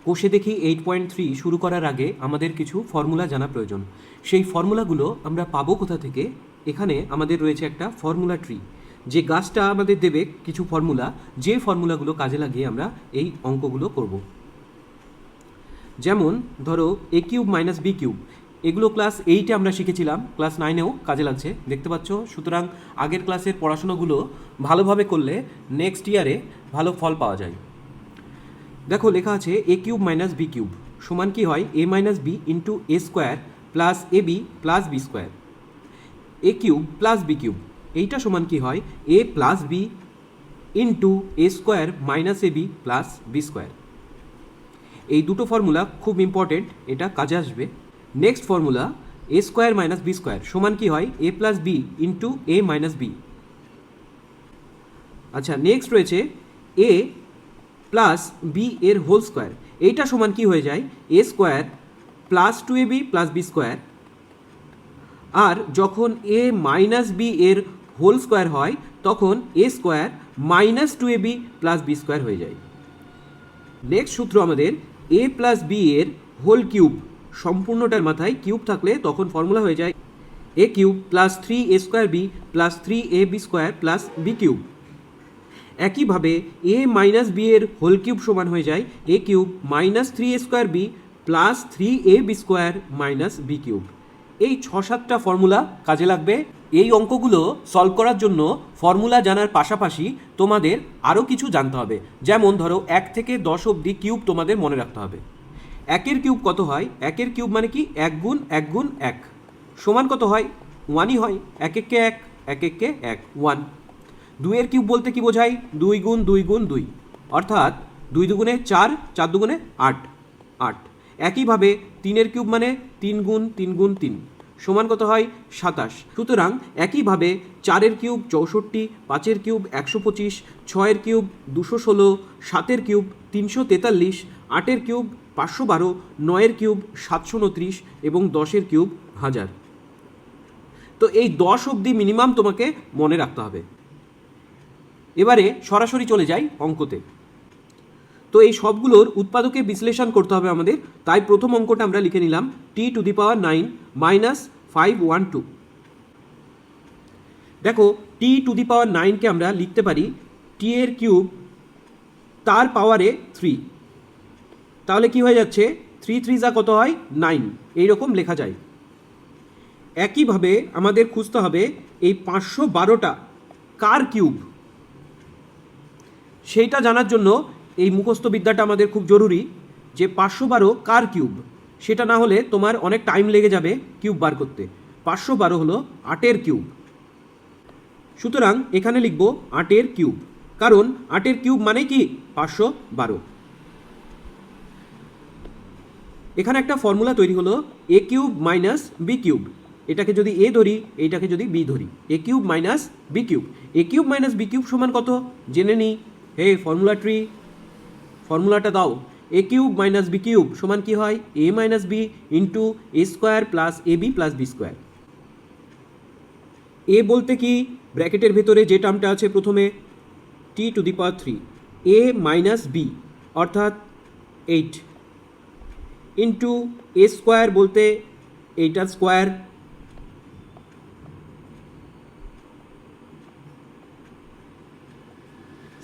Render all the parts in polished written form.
কোষে দেখি 8.3 শুরু করার আগে আমাদের কিছু ফর্মুলা জানা প্রয়োজন। সেই ফর্মুলাগুলো আমরা পাবো কোথা থেকে? এখানে আমাদের রয়েছে একটা ফর্মুলা ট্রি, যে গাছটা আমাদের দেবে কিছু ফর্মুলা, যে ফর্মুলাগুলো কাজে লাগিয়ে আমরা এই অঙ্কগুলো করব। যেমন ধরো a cube minus B cube, এগুলো ক্লাস 8-এ আমরা শিখেছিলাম, ক্লাস 9-এও কাজে লাগছে, দেখতে পাচ্ছ। সুতরাং আগের ক্লাসের পড়াশোনাগুলো ভালোভাবে করলে নেক্সট ইয়ারে ভালো ফল পাওয়া যায়। দেখো লেখা আছে a cube minus B cube সমান কি হয়? a minus B into A square plus A B plus B square. A cube plus B cube এইটা সমান কি হয়? A plus B into A square minus A B plus B square. এই দুটো formula খুব ইম্পর্টেন্ট, এটা কাজে আসবে। Next formula A square minus B square সমান কি হয়? A plus B into A minus B. আচ্ছা, নেক্সট রয়েছে এ প্লাস বি এর হোল স্কোয়ার, এইটা সমান কি হয়ে যায়? A square plus two A B plus B square. আর যখন এ মাইনাস বি এর হোল স্কোয়ার হয় তখন এ square minus two A B plus B square হয়ে যায়। নেক্সট সূত্র আমাদের এ প্লাস বি এর হোল কিউব, সম্পূর্ণটার মাথায় কিউব থাকলে তখন ফর্মুলা হয়ে যায় A cube plus three A square B plus three A B square plus B cube. একইভাবে এ মাইনাস বি এর হোল কিউব সমান হয়ে যায় A cube minus three A square B plus three A B square minus B cube. এই 6-7টা formula কাজে লাগবে। এই অঙ্কগুলো সলভ করার জন্য ফর্মুলা জানার পাশাপাশি তোমাদের আরও কিছু জানতে হবে। যেমন ধরো 1 থেকে 10 অবধি কিউব তোমাদের মনে রাখতে হবে। 1-এর কিউব কত হয়? 1-এর কিউব মানে কি? 1 গুণ 1 গুণ 1 সমান কত হয়? 1ই হয়। 1 1 কে 1, 1 1 কে 1, 1। 2-এর কিউব বলতে কি বোঝায়? 2 গুণ 2 গুণ 2, অর্থাৎ 2 দুগুণে 4, 4 দুগুণে 8, 8। একইভাবে 3-এর কিউব মানে 3 গুণ 3 গুণ 3 সমান কত হয়? 27। সুতরাং একইভাবে 4-এর কিউব 64, 5-এর কিউব 125, 6-এর কিউব 216, 7-এর কিউব 343, 8-এর কিউব 512, 9-এর কিউব 729 এবং 10-এর কিউব 1000। তো এই 10 অবধি মিনিমাম তোমাকে মনে রাখতে হবে। এবারে সরাসরি চলে যাই অঙ্কতে। তো এই সবগুলোর উৎপাদকে বিশ্লেষণ করতে হবে আমাদের, তাই প্রথম অঙ্কটা আমরা লিখে নিলাম টি টু দি পাওয়ার 9 মাইনাস 512। দেখো টি টু দি পাওয়ার 9কে আমরা লিখতে পারি টি এর কিউব তার পাওয়ারে 3, তাহলে কি হয়ে যাচ্ছে? 3 3 যা কত হয়? 9, এইরকম লেখা যায়। একইভাবে আমাদের খুঁজতে হবে এই 512টা কার কিউব, সেইটা জানার জন্য এই মুখস্থ বিদ্যাটা আমাদের খুব জরুরি, যে 512 কার কিউব, সেটা না হলে তোমার অনেক টাইম লেগে যাবে কিউব বার করতে। 512 হলো 8-এর কিউব, সুতরাং এখানে লিখব 8-এর কিউব, কারণ 8-এর কিউব মানে কি? 512। এখানে একটা ফর্মুলা তৈরি হলো এ কিউব মাইনাস বি কিউব, এটাকে যদি এ ধরি, এইটাকে যদি বি ধরি, এ cube minus B cube. A cube minus B cube সমান কত জেনে নিই। হে ফর্মুলা ট্রি, ফর্মুলাটা দাও। এ কিউব মাইনাস বি কিউব সমান কি হয়? এ minus B into A square plus A B plus B square. এ বলতে কি? ব্র্যাকেটের ভেতরে যে টার্মটা আছে প্রথমে টি to the power 3, A minus b অর্থাৎ 8 ইন্টু এ স্কোয়ার বলতে এইটার স্কোয়ার,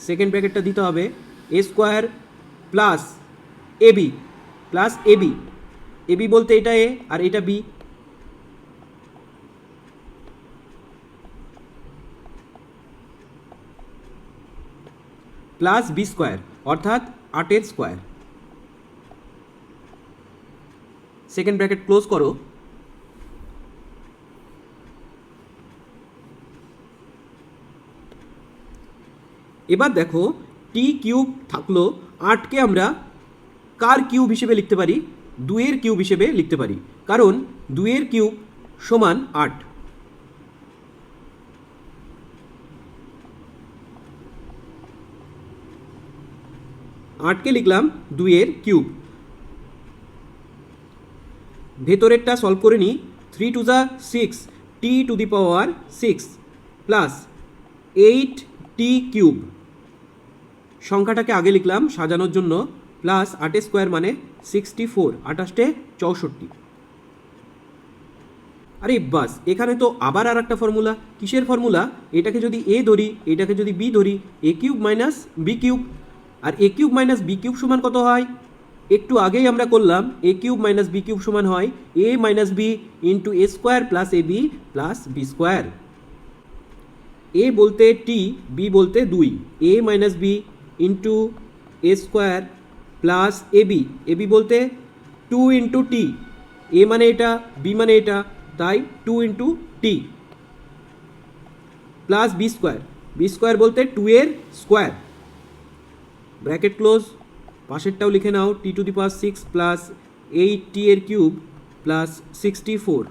সেকেন্ড ব্র্যাকেটটা দিতে হবে A square plus AB plus AB, AB বলতে এটা এ আর এটা বি, প্লাস বি স্কোয়ার অর্থাৎ 8-এর স্কোয়ার। সেকেন্ড ব্র্যাকেট ক্লোজ করো। এবার দেখো টি কিউব থাকলো, 8কে আমরা কার কিউব হিসেবে লিখতে পারি? 2-এর কিউব হিসেবে লিখতে পারি, কারণ 2-এর কিউব সমান 8। আটকে লিখলাম 2-এর কিউব। ভেতরেরটা সলভ করে নিই। 3 2 6 T to the power 6 plus 8 T cube, সংখ্যাটাকে আগে লিখলাম সাজানোর জন্য, প্লাস 8 স্কোয়ার মানে 64, 28 64। আরে বাস, এখানে তো আবার আর একটা ফর্মুলা। কিসের ফর্মুলা? এটাকে যদি এ ধরি, এটাকে যদি বি ধরি, এ কিউব মাইনাস বি কিউব। আর এ কিউব মাইনাস বি কিউব সমান কত হয়? একটু আগেই আমরা করলাম এ কিউব মাইনাস বি কিউব সমান হয় এ minus B into A square plus A B plus B square. এ বলতে টি, বি বলতে 2, এ minus B into A square plus A B বলতে 2 ইন্টু টি, এ মানে এটা, বি মানে এটা, তাই 2 ইন্টু টি প্লাস বি স্কোয়ার বলতে 2 এর স্কোয়ার, ব্র্যাকেট ক্লোজ। পাশেরটাও লিখে নাও, টি টু দি পাওয়ার 6 প্লাস 8 টি এর কিউব প্লাস 64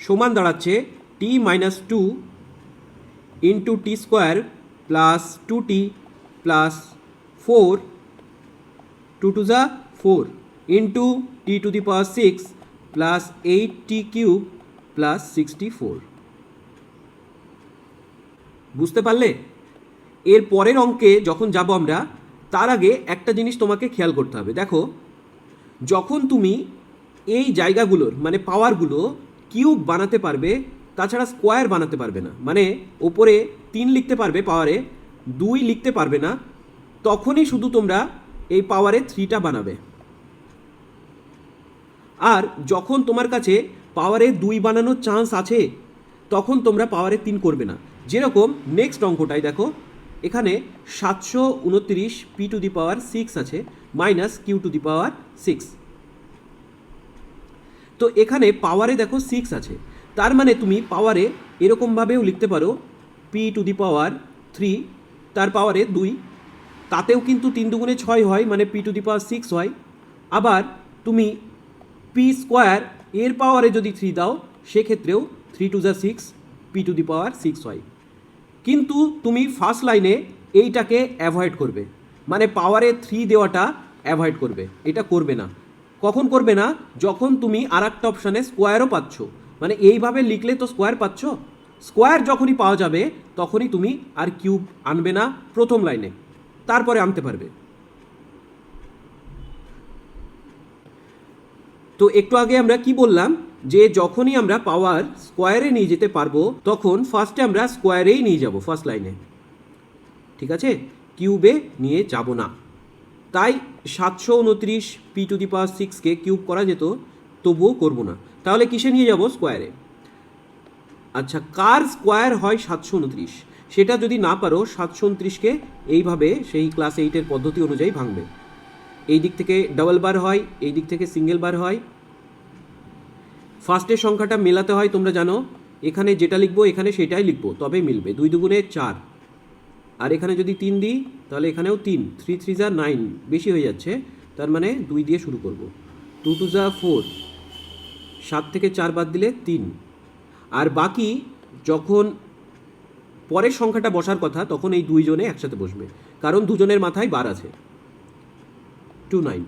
সমান দাঁড়াচ্ছে T minus 2 into T square plus 2t plus 4, 2 two যা 4 into T to the power 6 plus 8t cube plus 64। বুঝতে পারলে? এর পরের অঙ্কে যখন যাব আমরা, তার আগে একটা জিনিস তোমাকে খেয়াল করতে হবে। দেখো, যখন তুমি এই জায়গাগুলোর মানে পাওয়ারগুলো কিউব বানাতে পারবে, তাছাড়া স্কোয়ার বানাতে পারবে না, মানে ওপরে 3 লিখতে পারবে, পাওয়ারে 2 লিখতে পারবে না, তখনই শুধু তোমরা এই পাওয়ারে 3টা বানাবে। আর যখন তোমার কাছে পাওয়ারে 2 বানানোর চান্স আছে, তখন তোমরা পাওয়ারে 3 করবে না। যেরকম নেক্সট অঙ্কটাই দেখো, এখানে 729 পি টু দি পাওয়ার 6 আছে minus Q two the power 6। তো এখানে পাওয়ারে দেখো 6 আছে, তার মানে তুমি পাওয়ারে এরকমভাবেও লিখতে পারো পি টু দি পাওয়ার 3, তার পাওয়ারে 2, তাতেও কিন্তু 3 দুগুণে 6 হয়, মানে পি টু দি পাওয়ার 6 হয়। আবার তুমি পি স্কোয়ার এর পাওয়ারে যদি 3 দাও, সেক্ষেত্রেও 3 টু যা 6, পি টু দি পাওয়ার 6 হয়। কিন্তু তুমি ফার্স্ট লাইনে এইটাকে অ্যাভয়েড করবে, মানে পাওয়ারে 3 দেওয়াটা অ্যাভয়েড করবে, এটা করবে না। কখন করবে না? যখন তুমি আর একটা অপশানে স্কোয়ারও পাচ্ছ, মানে এইভাবে লিখলে তো স্কোয়ার পাচ্ছ, স্কোয়ার যখনই পাওয়া যাবে তখনই তুমি আর কিউব আনবে না প্রথম লাইনে, তারপরে আনতে পারবে। তো একটু আগে আমরা কি বললাম, যে যখনই আমরা পাওয়ার স্কোয়ারে নিয়ে যেতে পারবো, তখন ফার্স্টে আমরা স্কোয়ারেই নিয়ে যাব ফার্স্ট লাইনে, ঠিক আছে? কিউবে নিয়ে যাব না। তাই 729 পি টু দি পাওয়ার 6কে কিউব করা যেত, তবুও করব না। তাহলে কিসে নিয়ে যাব? স্কোয়ারে। আচ্ছা, কার স্কোয়ার হয় 729? সেটা যদি না পারো, 729কে এইভাবে সেই ক্লাস 8-এর পদ্ধতি অনুযায়ী ভাঙবে। এই দিক থেকে ডাবল বার হয়, এই দিক থেকে সিঙ্গেল বার হয়। ফার্স্টের সংখ্যাটা মেলাতে হয়, তোমরা জানো, এখানে যেটা লিখবো এখানে সেটাই লিখবো, তবে মিলবে। 2 দুগুণে 4, আর এখানে যদি 3 দিই তাহলে এখানেও 3, 3 3 যা 9, বেশি হয়ে যাচ্ছে, তার মানে 2 দিয়ে শুরু করব। 2 2 যা 4, 7 থেকে 4 বাদ দিলে 3। আর বাকি যখন পরের সংখ্যাটা বসার কথা, তখন এই 2 জনে একসাথে বসবে, কারণ দুজনের মাথায় বার আছে। 2 9।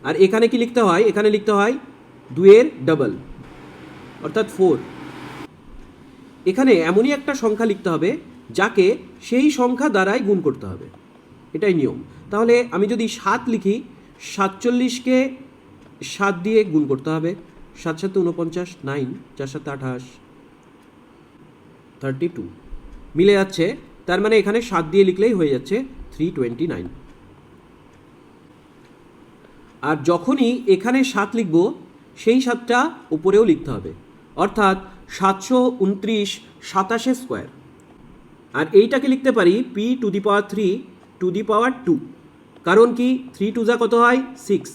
আর এখানে কি লিখতে হয়? এখানে লিখতে হয় 2 এর ডাবল, অর্থাৎ 4। এখানে এমনই একটা সংখ্যা লিখতে হবে যাকে সেই সংখ্যা দ্বারাই গুণ করতে হবে, এটাই নিয়ম। তাহলে আমি যদি 7 লিখি, 47কে 7 দিয়ে গুণ করতে হবে। 7 7 49, 9, 4 7 28, 32 মিলে যাচ্ছে, তার মানে এখানে 7 দিয়ে লিখলেই হয়ে যাচ্ছে 329। আর যখনই এখানে 7 লিখব, সেই 7টা উপরেও লিখতে হবে, অর্থাৎ 729 27 স্কোয়ার। আর এইটাকে লিখতে পারি P to the power 3 to the power 2, কারণ কি 3 2 যা কত হয়? 6,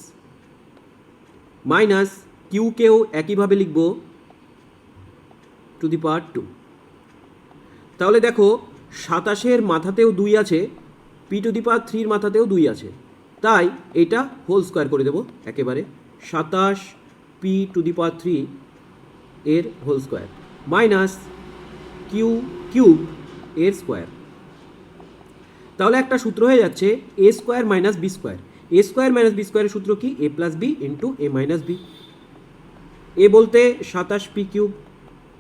মাইনাস কিউকেও একইভাবে লিখব টু দি পাওয়ার 2। তাহলে দেখো, 27-এর মাথাতেও 2 আছে, পি টু দি পাওয়ার 3-র মাথাতেও 2 আছে, তাই এটা হোল স্কোয়ার করে দেব একেবারে। 27 পি টু দি পাওয়ার 3 এর whole square minus Q cube এর স্কোয়ার। তাহলে একটা সূত্র হয়ে যাচ্ছে A square minus B square. A square minus B স্কোয়ারের সূত্র কি? A plus B into A minus B. A বলতে 27 পি কিউব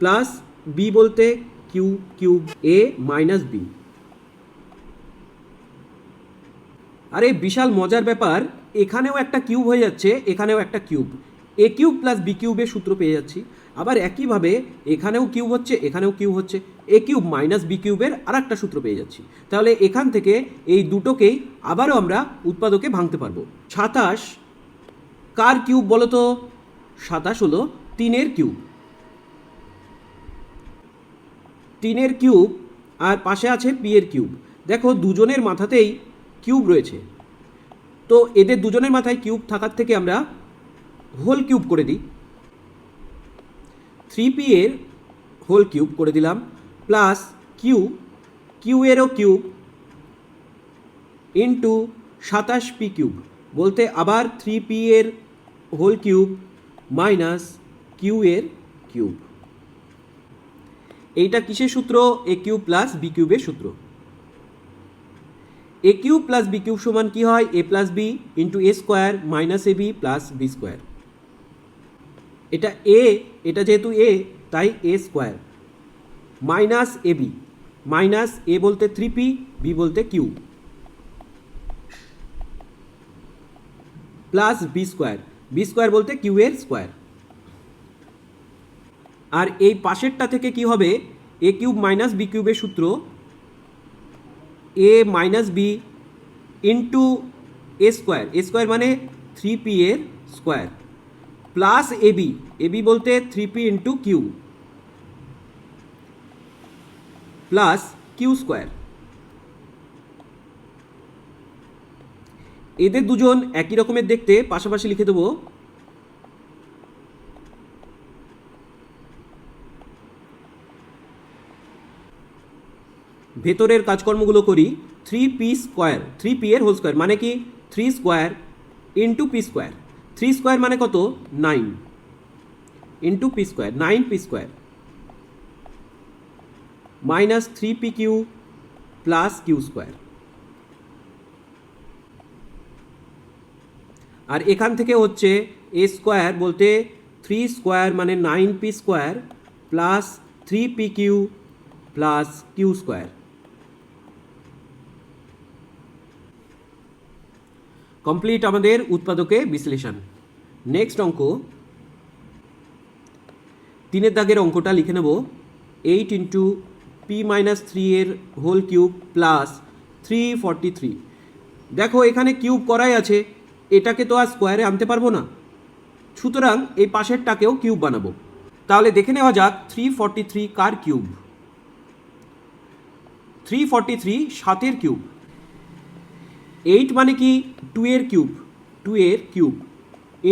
প্লাস বি বলতে Q cube A minus B. আরে বিশাল মজার ব্যাপার, এখানেও একটা কিউব হয়ে যাচ্ছে, এখানেও একটা cube, A cube plus B কিউবের সূত্র পেয়ে যাচ্ছি। আবার একইভাবে এখানেও কিউব হচ্ছে, এখানেও কিউব হচ্ছে, এ কিউব মাইনাস বি কিউবের আর একটা সূত্র পেয়ে যাচ্ছি। তাহলে এখান থেকে এই দুটোকেই আবারও আমরা উৎপাদকে ভাঙতে পারবো। 27 কার কিউব বলো তো? 27 হলো 3-এর কিউব। 3-এর কিউব আর পাশে আছে পি এর কিউব। দেখো দুজনের মাথাতেই কিউব রয়েছে, তো এদের দুজনের মাথায় কিউব থাকার থেকে আমরা হোল কিউব করে দিই। 3p এর হোল কিউব করে দিলাম, প্লাস কিউ, কিউ এরও কিউব, ইন্টু 27p কিউব, বলতে আবার 3p এর হোল কিউব মাইনাস কিউ এর কিউব। এইটা কিসের সূত্র? এ কিউব প্লাস বি কিউবের সূত্র। এ কিউব প্লাস বি কিউব সমান কি হয়? A plus B into A square minus A B plus B square. এটা এ, এটা যেহেতু এ তাই এ square minus A B, minus A বলতে 3p, বি বলতে Q, plus B square, B square বলতে কিউ এর স্কোয়ার। আর এই পাশেরটা থেকে কি হবে? এ কিউব মাইনাস বি কিউবের সূত্র, A minus B into A square, A square মানে 3p এর স্কোয়ার, প্লাস এবি, এবি বলতে 3p into Q, plus Q square. এদের দুজন একই রকমের দেখতে, পাশাপাশি লিখে দেবো। ভেতরের কাজকর্মগুলো করি। 3p স্কোয়ার, 3p এর হোল স্কোয়ার মানে কি? 3 square into P square, 3 square মানে কত? 9 into P square, 9p square minus 3p Q plus Q square. আর এখান থেকে হচ্ছে এ স্কোয়ার বলতে 3 স্কোয়ার মানে 9p square plus 3p Q plus Q square. Complete আমাদের উৎপাদকে বিশ্লেষণ। নেক্সট অঙ্ক, 3-এর দাগের অঙ্কটা লিখে নেব। 8 ইন্টু পি মাইনাস 3 এর হোল কিউব প্লাস 343। দেখো এখানে কিউব করাই আছে, এটাকে তো আর স্কোয়ারে আনতে পারবো না, সুতরাং এই পাশেরটাকেও কিউব বানাবো। তাহলে দেখে নেওয়া যাক 343 কার কিউব? 343 7-এর কিউব। 8 মানে কি? 2 এর কিউব, 2 এর কিউব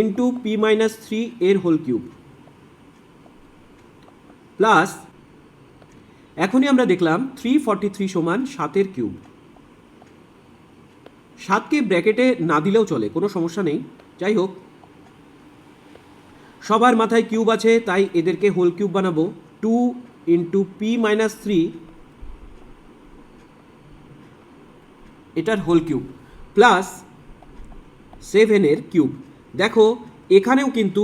ইন্টু পি মাইনাস 3 এর হোল কিউব, প্লাস এখনই আমরা দেখলাম 343 সমান 7-এর কিউব। 7কে ব্র্যাকেটে না দিলেও চলে, কোনো সমস্যা নেই। যাই হোক, সবার মাথায় কিউব আছে তাই এদেরকে হোল কিউব বানাবো। 2 ইন্টু পি মাইনাস 3 এটার হোল কিউব প্লাস 7-এর কিউব। দেখো এখানেও কিন্তু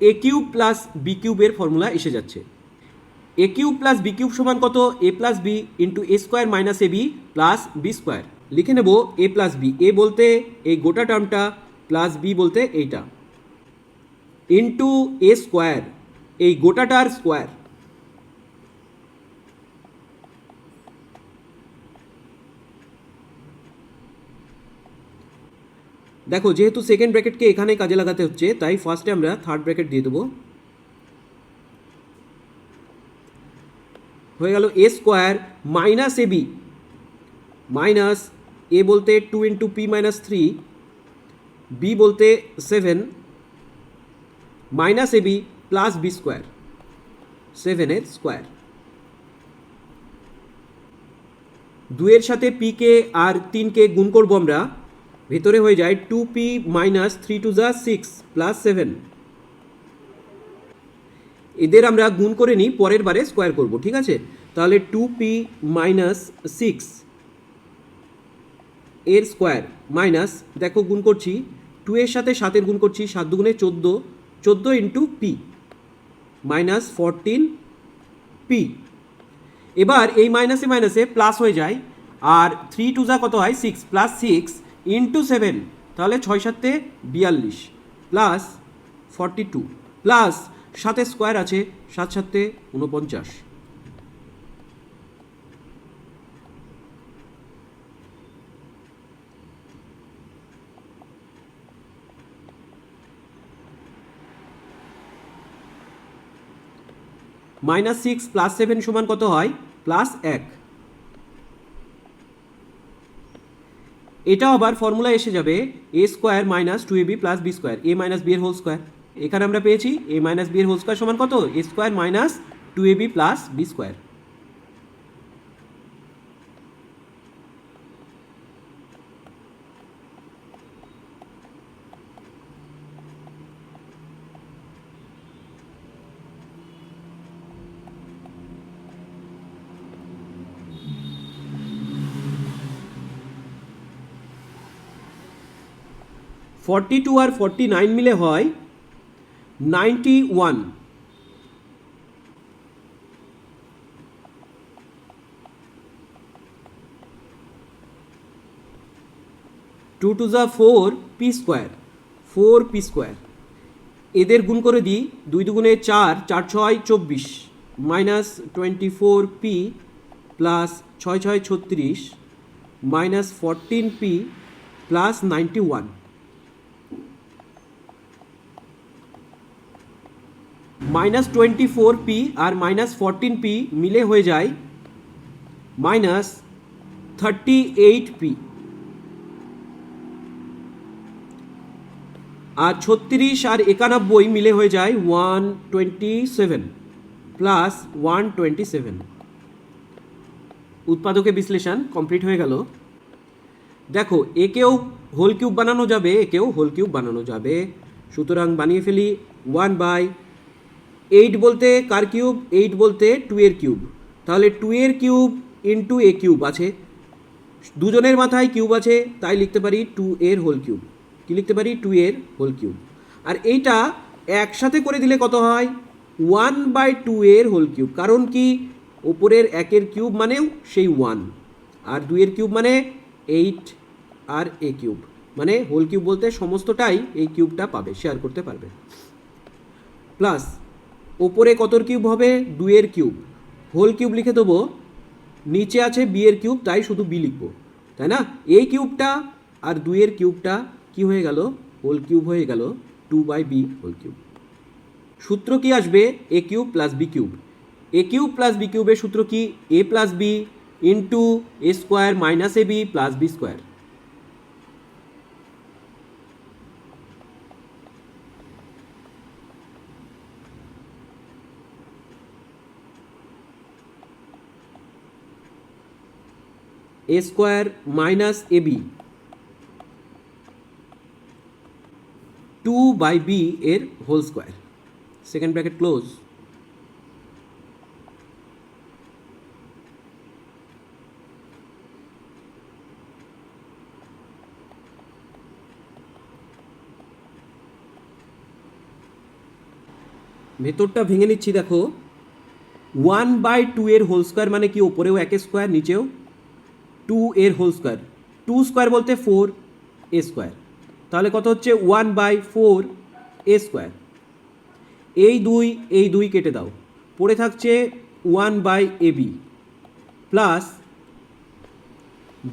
এ কিউব প্লাস বি কিউবের ফর্মুলা এসে যাচ্ছে। এ কিউব প্লাস বি কিউব সমান কত? এ plus B into A square minus A B plus B square. লিখে নেব এ প্লাস বি, এ বলতে এই গোটা টার্মটা, প্লাস বি বলতে এইটা, ইন্টু এ স্কোয়ার এই গোটাটার স্কোয়ার। দেখো যেহেতু সেকেন্ড ব্র্যাকেটকে এখানে কাজে লাগাতে হচ্ছে তাই ফার্স্টে আমরা থার্ড ব্র্যাকেট দিয়ে দেবো। হয়ে গেল A square minus A B, minus A বলতে 2 ইন্টু পি মাইনাস 3, বি বলতে 7 minus A B plus B square, 7-এর স্কোয়ার। 2-এর সাথে পিকে আর 3কে গুণ করবো আমরা, ভেতরে হয়ে যায় 2p মাইনাস 3 টু যা 6 প্লাস 7। এদের আমরা গুণ করে নিই, পরের বারে স্কোয়ার করব, ঠিক আছে? তাহলে 2p মাইনাস 6 এর স্কোয়ার মাইনাস, দেখো গুণ করছি 2 এর সাথে 7-এর গুণ করছি, 7 দুগুণে 14, 14 ইন্টু পি মাইনাস 14p। এবার এই মাইনাসে মাইনাসে প্লাস হয়ে যায়, আর 3 টু যা কত হয় 6 প্লাস 6 ইন্টু 7, তাহলে 6 7 42 প্লাস 42 প্লাস 7 স্কোয়ার আছে, 7 7 49। -6 + 7 সমান কত হয়? +1। এটাও আবার ফর্মুলা এসে যাবে a² - 2ab + b² a - b এর হোল স্কোয়ার। এখানে আমরা পেয়েছি a - b এর হোল স্কোয়ার সমান কত? a² - 2ab + b²। (42) আর 49 মিলে হয় 91। 2 2 যা 4 p², 4p²। এদের গুণ করে দিই, 2 2 4, 4 6 24 -24p plus 6 6 36 -14p plus 91। -24p আর -14p মিলে হয়ে যায় -38p। আর 36 আর 91 মিলে হয়ে যায় 127 প্লাস 127। উৎপাদকে বিশ্লেষণ কমপ্লিট হয়ে গেল। দেখো, একেও হোল কিউব বানানো যাবে, একেও হোল কিউব বানানো যাবে। সুতরাং বানিয়ে ফেলি। 1/8 বলতে কার কিউব? 8 বলতে 2 এর কিউব। তাহলে 2 এর কিউব ইন্টু এ কিউব আছে, দুজনের মাথায় কিউব আছে, তাই লিখতে পারি 2 এর হোল কিউব। কি লিখতে পারি? 2 এর হোল কিউব। আর এইটা একসাথে করে দিলে কত হয়? 1/2 এর হোল কিউব। কারণ কি? ওপরের 1 এর কিউব মানেও সেই 1, আর 2 এর কিউব মানে 8 আর এ কিউব, মানে হোল কিউব বলতে সমস্তটাই এই কিউবটা পাবে, শেয়ার করতে পারবে। প্লাস ওপরে কতর কিউব হবে? 2 এর কিউব। হোল কিউব লিখে দেবো, নিচে আছে বি এর কিউব, তাই শুধু বি লিখবো, তাই না? এই কিউবটা আর 2 এর কিউবটা কি হয়ে গেল? হোল কিউব হয়ে গেল 2/b হোল কিউব। সূত্র কি আসবে? A cube plus B cube. A cube plus B কিউবের সূত্র কি? a plus B into a² minus ab plus b²। a² minus ab 2/b এর whole square, second bracket close. ভেতরটা ভেঙে নিচ্ছি। দেখো, 1/2 এর হোল স্কোয়ার মানে কি? ওপরেও 1 স্কোয়ার, নিচেও 2 এর হোল স্কোয়ার। 2 স্কোয়ার বলতে 4 a স্কোয়ার। তাহলে কত হচ্ছে? 1/4 a²। এই দুই কেটে দাও, পড়ে থাকছে 1/ab প্লাস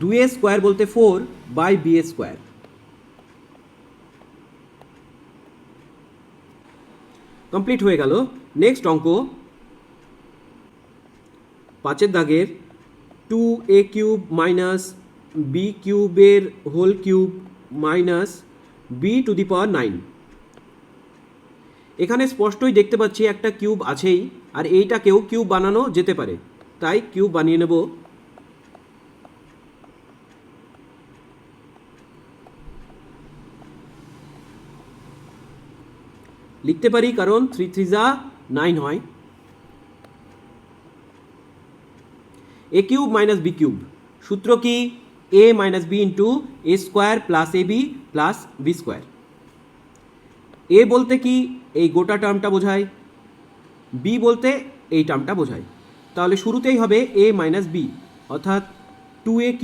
2a² বলতে 4/b²। কমপ্লিট হয়ে গেল। নেক্সট অঙ্ক, 5 দাগের 2a³ মাইনাস b³ এর হোল কিউব মাইনাস b⁹9। এখানে স্পষ্টই দেখতে পাচ্ছি একটা কিউব আছেই, আর এইটাকেও কিউব বানানো যেতে পারে, তাই কিউব বানিয়ে নেব। লিখতে পারি, কারণ 3 3 যা 9 হয়। A cube minus B cube, সূত্র কি? a minus B into a² plus ab plus b²। A বলতে কি? এই গোটা টার্মটা বোঝায়, বি বলতে এই টার্মটা বোঝায়। তাহলে শুরুতেই হবে a মাইনাস বি, অর্থাৎ 2a³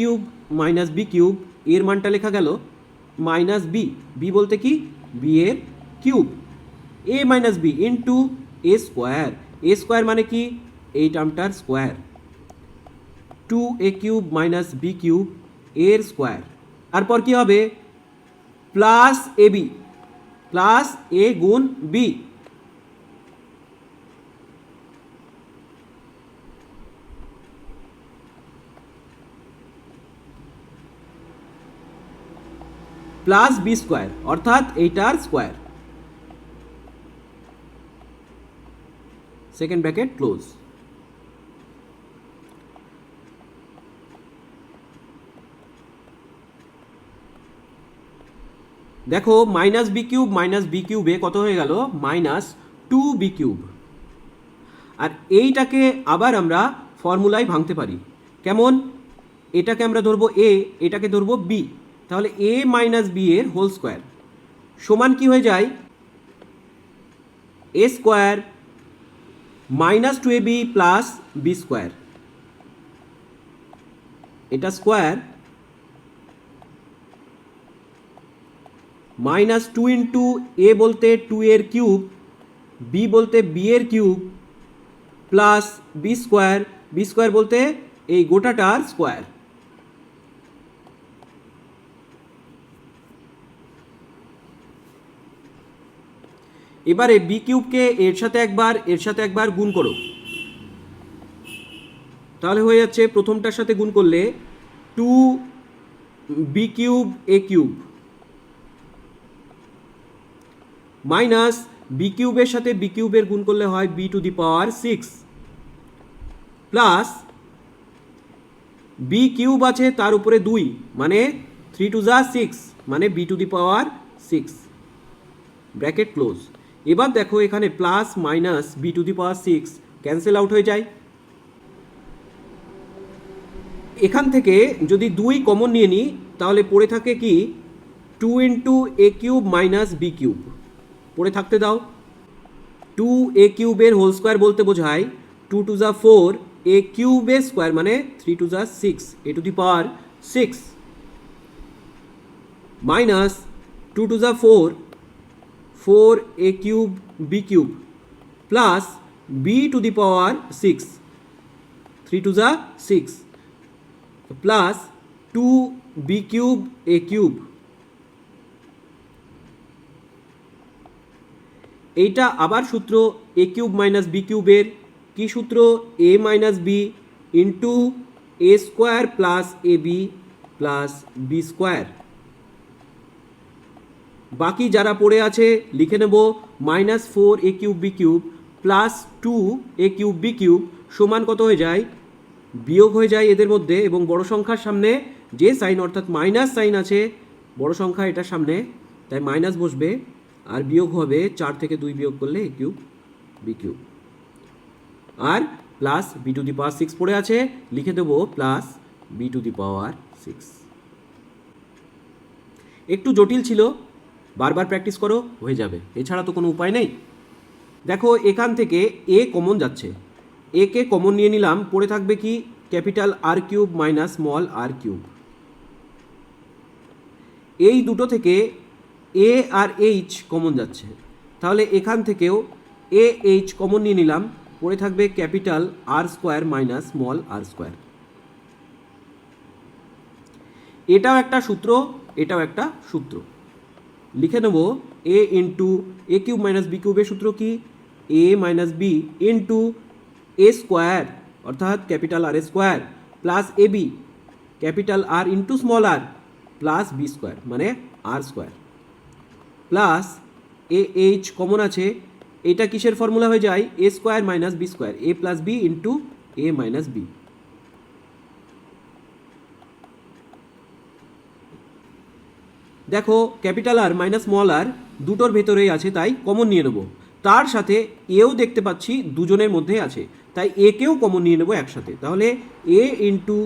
মাইনাস b³ এর মানটা লেখা গেল মাইনাস বি, বি বলতে কি বি এর cube, A minus B into A square, A square মানে কি এই টার্মটার square, 2a³ minus B cube এর স্কোয়ার। তারপর কি হবে plus A B, plus A গুণ বি, প্লাস বি স্কোয়ার অর্থাৎ এইটার স্কোয়ার, সেকেন্ড ব্র্যাকেট ক্লোজ। দেখো minus B cube minus B কিউবে কত হয়ে গেল মাইনাস 2b কিউব। আর এইটাকে আবার আমরা ফর্মুলায় ভাঙতে পারি, কেমন, এটাকে আমরা ধরবো এ, এটাকে ধরবো বি, তাহলে এ মাইনাস বি এর হোল স্কোয়ার সমান কি হয়ে যায় A square minus 2ab plus B square, এটা স্কোয়ার মাইনাস 2 ইন্টু এ বলতে 2 এর কিউব, বি বলতে বি এর cube plus B square, B square বলতে এই গোটাটার স্কোয়ার। এবারে বি কিউবকে এর সাথে একবার গুণ করো, তাহলে হয়ে যাচ্ছে প্রথমটার সাথে গুণ করলে 2b cube A cube minus B কিউবের সাথে বি কিউবের গুণ করলে হয় B to the power 6 plus B cube আছে তার উপরে 2 মানে 3 টু যা 6 মানে B to the power 6 bracket close. এবার দেখো এখানে plus minus B to the power 6 cancel out হয়ে যায়, এখান থেকে যদি 2 কমন নিয়ে নিই তাহলে পড়ে থাকে কি 2 into A cube minus B cube, পড়ে থাকতে দাও, 2a কিউবের হোল স্কোয়ার বলতে বোঝায় 2 টু যা 4 এ কিউবের স্কোয়ার মানে 3 টু যা 6 A to the power 6 minus 2 two যা 4 4a cube B cube plus B to the power 6 3 two যা 6 plus 2b cube A cube, এইটা আবার সূত্র এ কিউব মাইনাস বি কিউবের কি সূত্র A minus B into A square plus A B plus B square. বাকি যারা পড়ে আছে লিখে নেব minus 4a cube B cube plus 2a cube B cube সমান কত হয়ে যায় বিয়োগ হয়ে যায় এদের মধ্যে, এবং বড় সংখ্যার সামনে যে সাইন অর্থাৎ মাইনাস সাইন আছে বড় সংখ্যা এটার সামনে তাই মাইনাস বসবে, আর বিয়োগ হবে 4 থেকে 2 বিয়োগ করলে এ কিউব বি কিউব, আর plus B to the power 6 পড়ে আছে লিখে দেবো plus B to the power 6। একটু জটিল ছিল, বারবার প্র্যাকটিস করো হয়ে যাবে, এছাড়া তো কোনো উপায় নেই। দেখো এখান থেকে এ কমন যাচ্ছে, এ কে কমন নিয়ে নিলাম, পড়ে থাকবে কি capital R cube minus small R cube, এই দুটো থেকে এ আর এইচ কমন যাচ্ছে, তাহলে এখান থেকেও এ এইচ কমন নিয়ে নিলাম, পড়ে থাকবে capital R square minus small R square. এটাও একটা সূত্র, এটাও একটা সূত্র, লিখে নেব A into A cube minus B কিউবের সূত্র কি A minus B into A square অর্থাৎ ক্যাপিটাল আর স্কোয়ার প্লাস এ B capital R into small R plus B square মানে R square plus A H common আছে, এটা কিসের formula হয়ে যায় A square minus B square, A plus B into A minus B. দেখো capital R minus small আর দুটোর ভেতরেই আছে তাই কমন নিয়ে নেব, তার সাথে এও দেখতে পাচ্ছি দুজনের মধ্যে আছে তাই একেও কমন নিয়ে নেব একসাথে, তাহলে A into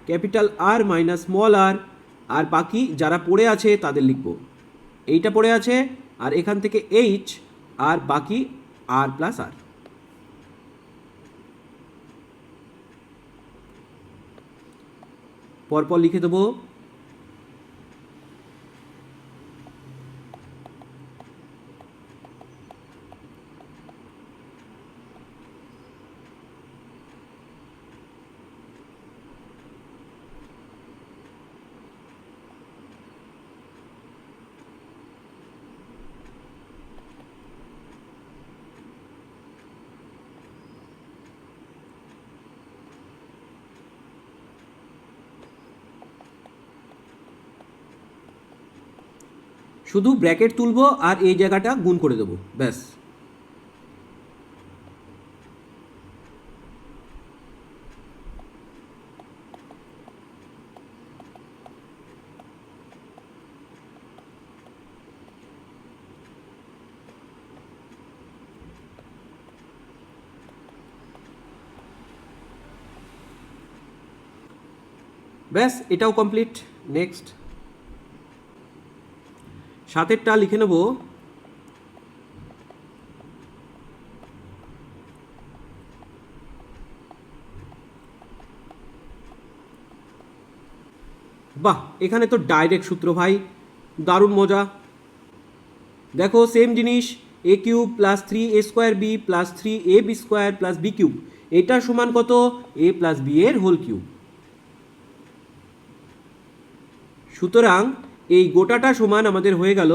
capital R minus small R, আর বাকি যারা পড়ে আছে তাদের লিখব, এইটা পড়ে আছে আর এখান থেকে এইচ আর বাকি আর প্লাস আর। পরপর লিখে দেবো শুধু ব্র্যাকেট তুলবো আর এই জায়গাটা গুণ করে দেবো, ব্যাস। ব্যাস, এটাও কমপ্লিট। নেক্সট 7এরটা লিখে নেব। বাহ, এখানে তো ডাইরেক্ট সূত্র ভাই, দারুণ মজা। দেখো সেম জিনিস, a cube plus 3a² b plus 3ab² plus B cube, এটা সমান কত? a প্লাস বি এর হোল কিউব। সুতরাং এই গোটাটা সমান আমাদের হয়ে গেল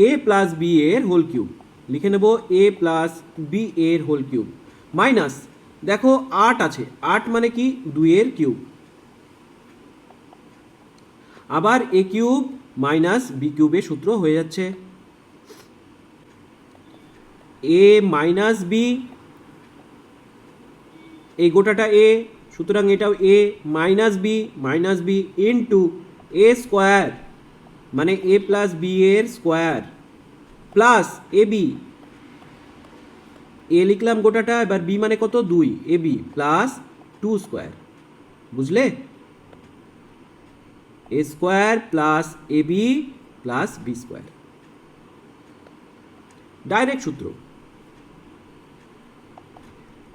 a প্লাস বি এর হোল কিউব। লিখে নেব a প্লাস বি এর হোল কিউব মাইনাস, দেখো 8 আছে, 8 মানে কি 2 এর কিউব, আবার a কিউব মাইনাস বি কিউবের সূত্র হয়ে যাচ্ছে a মাইনাস বি, এই গোটাটা a, সুতরাং এটাও a minus B into a square মানে a প্লাস বি এর square plus A B, A লিখলাম গোটাটা, এবার বি মানে কত 2, এ বি প্লাস 2 স্কোয়ার, বুঝলে? A square plus A B plus B square, direct সূত্র।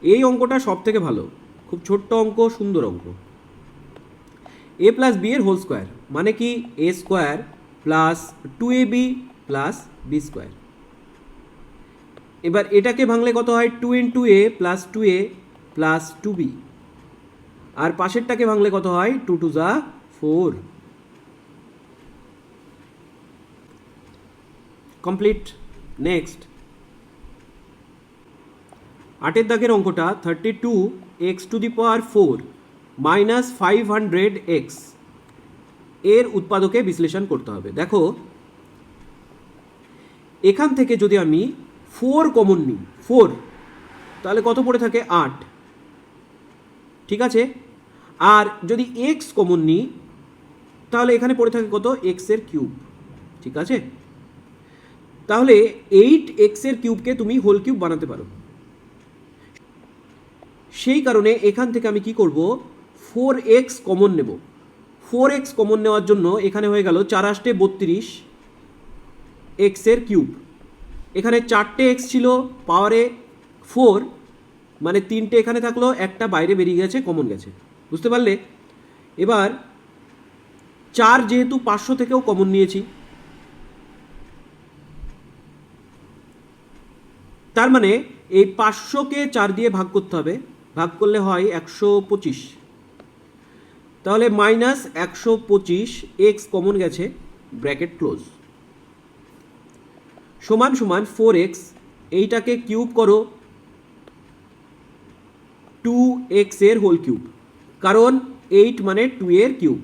এই অঙ্কটা সব থেকে ভালো, খুব ছোট্ট অঙ্ক, সুন্দর অঙ্ক। এ প্লাস বি এর হোল স্কোয়ার মানে কি a square plus 2ab plus B square. এবার এটাকে ভাঙলে কত হয়? 2 into a plus 2a plus 2b, আর পাশেরটাকে ভাঙলে কত হয়? 2 2 যা 4। কমপ্লিট। নেক্সট 8এর দাগের অঙ্কটা 32x⁴ মাইনাস 500x এর উৎপাদকে বিশ্লেষণ করতে হবে। দেখো এখান থেকে যদি আমি 4 কমন নিই, 4, তাহলে কত পড়ে থাকে? 8, ঠিক আছে। আর যদি x কমন নিই তাহলে এখানে পড়ে থাকে কত? x এর কিউব, ঠিক আছে। তাহলে 8x এর কিউবকে তুমি হোল কিউব বানাতে পারো। সেই কারণে এখান থেকে আমি কি করব? 4x কমন নেব। 4x কমন নেওয়ার জন্য এখানে হয়ে গেল 4 8 32 x এর কিউব। এখানে 4টে x ছিল, পাওয়ারে 4 মানে 3টে এখানে থাকলো, একটা বাইরে বেরিয়ে গেছে, কমন গেছে, বুঝতে পারলে? এবার 4 যেহেতু 500 থেকেও কমন নিয়েছি, তার মানে এই 500কে 4 দিয়ে ভাগ করতে হবে, ভাগ করলে হয় 125, তাহলে মাইনাস 125 x কমন গেছে, ব্র্যাকেট ক্লোজ, সমান সমান 4x, এইটাকে কিউব করো 2x এর হোল কিউব, কারণ 8 মানে 2 এর কিউব,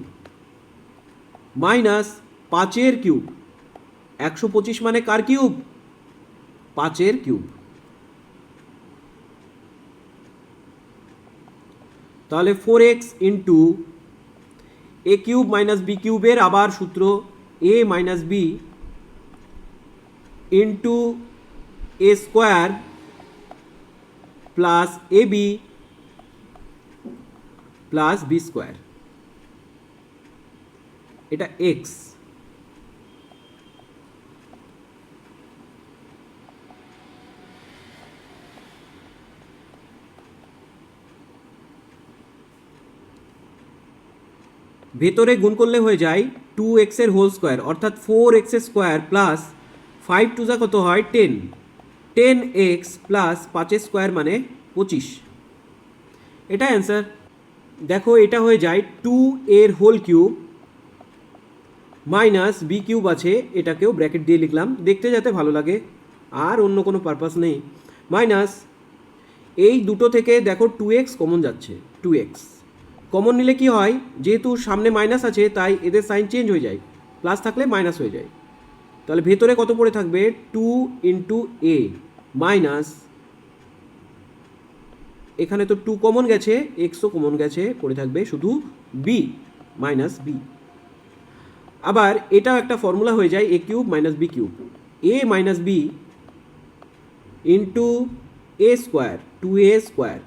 মাইনাস 5 এর কিউব, 125 মানে কার কিউব? 5 এর কিউব। তাহলে 4x into A cube minus B কিউবের আবার সূত্র A minus B into A square plus A B plus B square, এটা এক্স। ভেতরে গুণ করলে হয়ে যায় 2x এর হোল স্কোয়ার অর্থাৎ 4x স্কোয়ার প্লাস 5 2 যা কত হয় 10, 10x প্লাস 5 স্কোয়ার মানে 25, এটা অ্যান্সার। দেখো এটা হয়ে যায় 2 এর whole cube minus B cube আছে, এটাকেও ব্র্যাকেট দিয়ে লিখলাম দেখতে যাতে ভালো লাগে, আর অন্য কোনো পারপাস নেই, মাইনাস এই দুটো থেকে দেখো 2x কমন যাচ্ছে, 2x কমন নিলে কি হয়, যেহেতু সামনে মাইনাস আছে তাই এদের সাইন চেঞ্জ হয়ে যায়, প্লাস থাকলে মাইনাস হয়ে যায়, তাহলে ভেতরে কত পড়ে থাকবে 2 ইন্টু এ মাইনাস, এখানে তো 2 কমন গেছে, এক্সও কমন গেছে, পড়ে থাকবে শুধু বি মাইনাস বি। আবার এটা একটা ফর্মুলা হয়ে যায় A cube minus B cube, A minus B into A square 2a square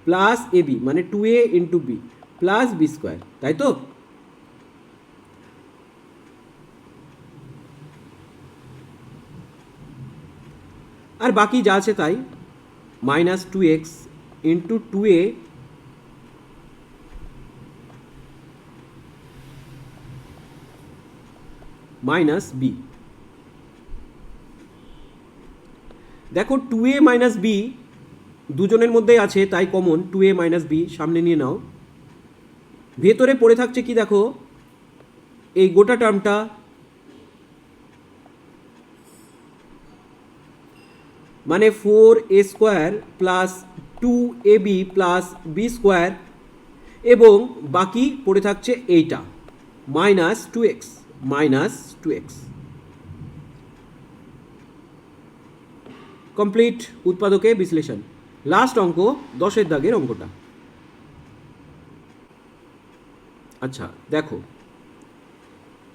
plus A B মানে 2a into B plus B square, তাই তো? আর বাকি যা আছে তাই, minus 2x into 2a minus B. দেখো 2a মাইনাস বি দুজনের মধ্যেই আছে, তাই কমন 2a মাইনাস বি সামনে নিয়ে নাও। ভেতরে পড়ে থাকছে কি দেখো, এই গোটা টার্মটা, মানে 4a square plus 2ab plus B square, এবং বাকি পড়ে থাকছে এইটা minus 2x minus 2x। Complete উৎপাদকে বিশ্লেষণ। লাস্ট অঙ্ক 10-এর দাগের অঙ্কটা। আচ্ছা দেখো,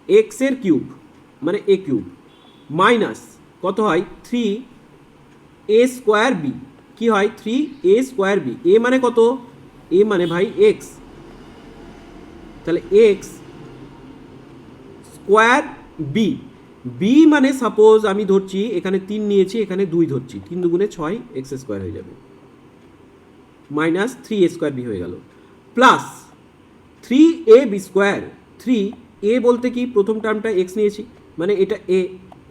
এক্স এর কিউব মানে এ কিউব মাইনাস কত হয় 3a স্কোয়ার বি, কি হয় 3a স্কোয়ার বি, এ মানে কত, এ মানে ভাই এক্স, তাহলে এক্স স্কোয়ার বি, বি মানে সাপোজ আমি ধরছি এখানে 3 নিয়েছি, এখানে 2 ধরছি, 3 দুগুণে 6 এক্স স্কোয়ার হয়ে যাবে, মাইনাস 3a স্কোয়ার বি হয়ে গেল, plus 3a B square, 3a বলতে কি প্রথম টার্মটা এক্স নিয়েছি মানে এটা a,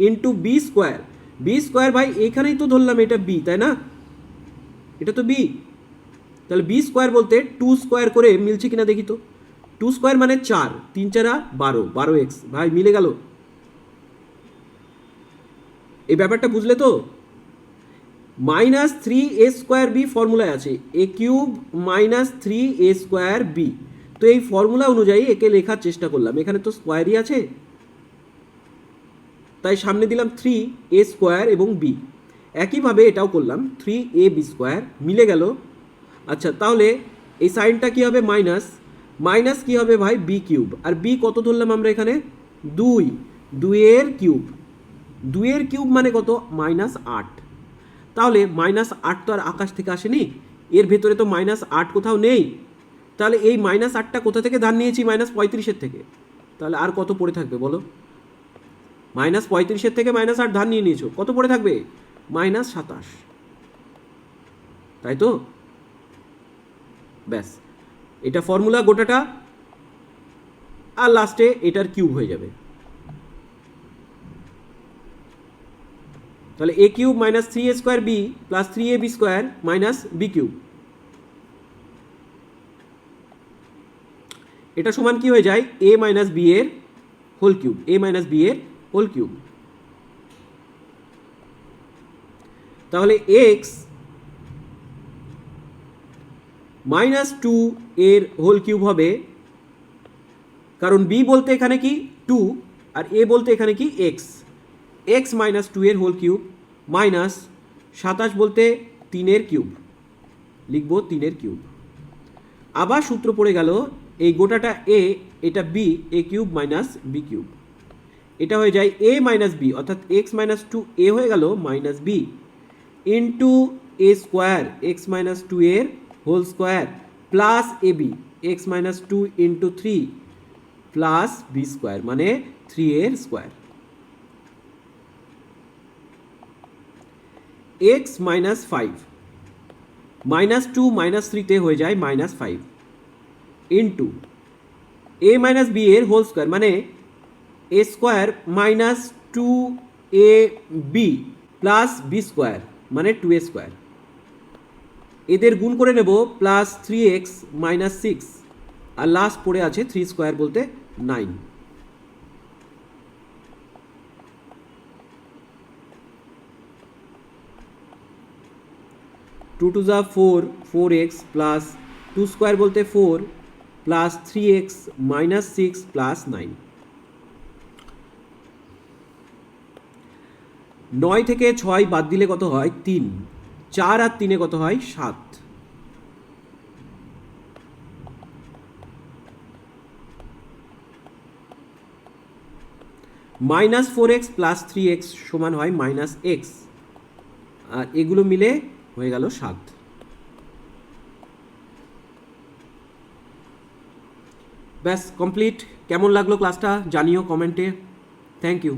into b square, B square ভাই এখানেই তো ধরলাম এটা বি, তাই না, এটা তো বি, তাহলে বি স্কোয়ার বলতে 2 স্কোয়ার করে মিলছে কিনা দেখি তো, 2 স্কোয়ার মানে 4, 3 4 12, 12x ভাই মিলে গেল। এই ব্যাপারটা বুঝলে তো? মাইনাস 3a স্কোয়ার বি ফর্মুলায় আছে, a cube minus 3a square b, তো এই ফর্মুলা অনুযায়ী একে লেখার চেষ্টা করলাম, এখানে তো স্কোয়ারই আছে, তাই সামনে দিলাম 3a স্কোয়ার এবং বি, একইভাবে এটাও করলাম 3a বি স্কোয়ার, মিলে গেল। আচ্ছা তাহলে এই সাইনটা কি হবে মাইনাস, মাইনাস কি হবে ভাই বি কিউব, আর বি কত ধরলাম আমরা এখানে 2, 2 এর কিউব, 2 এর কিউব মানে কত মাইনাস 8, তাহলে মাইনাস 8 তো আর আকাশ থেকে আসেনি, এর ভেতরে তো মাইনাস 8 কোথাও নেই, তাহলে এই মাইনাস 8টা কোথা থেকে ধার নিয়েছি মাইনাস 35-এর থেকে, তাহলে আর কত পড়ে থাকবে বলো, মাইনাস 35-এর থেকে মাইনাস 8 ধার নিয়ে নিয়েছো, কত পড়ে থাকবে মাইনাস 27, তাই তো? ব্যাস, এটা ফর্মুলা গোটাটা, আর লাস্টে এটার কিউব হয়ে যাবে, তাহলে a cube minus 3a square B plus 3ab square minus B cube, এটা সমান কি হয়ে যায় a মাইনাস বি এর whole cube, a minus B এর হোল কিউব। তাহলে x মাইনাস 2 এর হোল কিউব হবে, কারণ b বলতে এখানে কি 2 আর a বলতে এখানে কি x, x মাইনাস 2 এর হোল কিউব মাইনাস 27 বলতে 3 এর কিউব, লিখব 3 এর কিউব। আবার সূত্র পড়ে গেল, এই গোটাটা a, এটা b, a cube minus B cube, এটা হয়ে যায় a মাইনাস বি, অর্থাৎ x মাইনাস 2a হয়ে গেল মাইনাস বি ইন্টু এ স্কোয়ার x মাইনাস 2 এর হোল স্কোয়ার প্লাস এ b x minus 2 into 3 plus B square মানে 3 এর square, x minus 5 minus 2 minus 3-তে হয়ে যায় মাইনাস 5 ইন্টু এ মাইনাস বি এর হোল স্কোয়ার মানে এ square minus 2ab plus B square মানে 2a square, এদের গুণ করে নেব প্লাস 3x মাইনাস 6, আর লাস্ট পড়ে আছে 3 স্কোয়ার বলতে 9, 2 2 যা 4, 4x প্লাস 2 স্কোয়ার বলতে 4 প্লাস 3x মাইনাস 6 প্লাস 9। 9 থেকে 6 বাদ দিলে কত হয় 3, 4 আর 3 কত হয় 7। -4x + 3x সমান হয় -x, আর এগুলো মিলে হয়ে গেল 7। ব্যাস কমপ্লিট। কেমন লাগলো ক্লাসটা জানিও কমেন্টে। Thank you.